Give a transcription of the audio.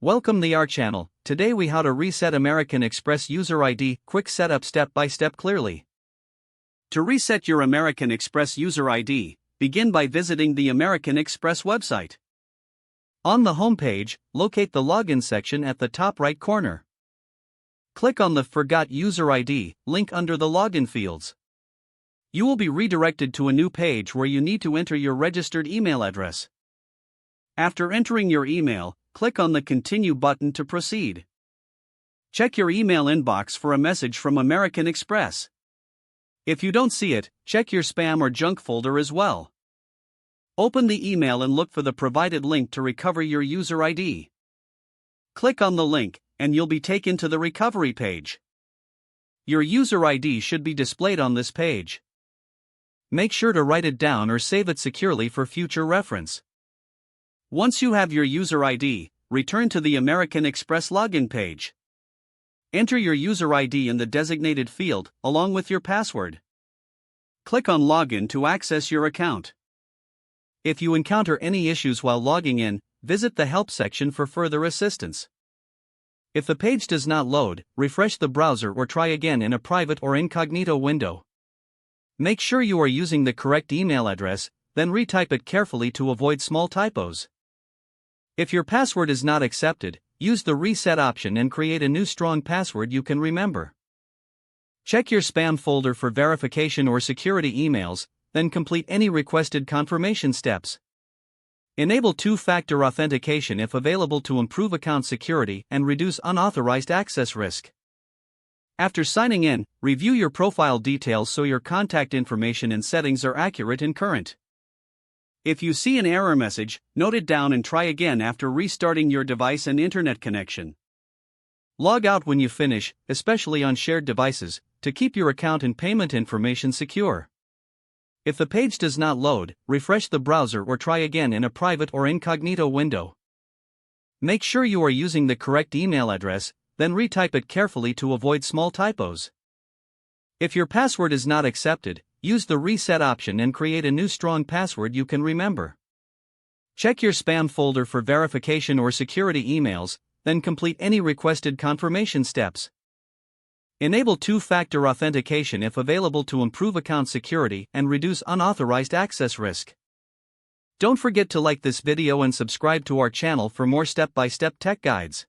Welcome to our channel. Today we how to reset American Express user ID, quick setup step by step clearly. To reset your American Express user ID, begin by visiting the American Express website. On the home page, locate the login section at the top right corner. Click on the Forgot User ID link under the login fields. You will be redirected to a new page where you need to enter your registered email address. After entering your email, click on the Continue button to proceed. Check your email inbox for a message from American Express. If you don't see it, check your spam or junk folder as well. Open the email and look for the provided link to recover your user ID. Click on the link, and you'll be taken to the recovery page. Your user ID should be displayed on this page. Make sure to write it down or save it securely for future reference. Once you have your user ID, return to the American Express login page. Enter your user ID in the designated field, along with your password. Click on Login to access your account. If you encounter any issues while logging in, visit the Help section for further assistance. If the page does not load, refresh the browser or try again in a private or incognito window. Make sure you are using the correct email address, then retype it carefully to avoid small typos. If your password is not accepted, use the reset option and create a new strong password you can remember. Check your spam folder for verification or security emails, then complete any requested confirmation steps. Enable two-factor authentication if available to improve account security and reduce unauthorized access risk. After signing in, review your profile details so your contact information and settings are accurate and current. If you see an error message, note it down and try again after restarting your device and internet connection. Log out when you finish, especially on shared devices, to keep your account and payment information secure. If the page does not load, refresh the browser or try again in a private or incognito window. Make sure you are using the correct email address, then retype it carefully to avoid small typos. If your password is not accepted, use the reset option and create a new strong password you can remember. Check your spam folder for verification or security emails, then complete any requested confirmation steps. Enable two-factor authentication if available to improve account security and reduce unauthorized access risk. Don't forget to like this video and subscribe to our channel for more step-by-step tech guides.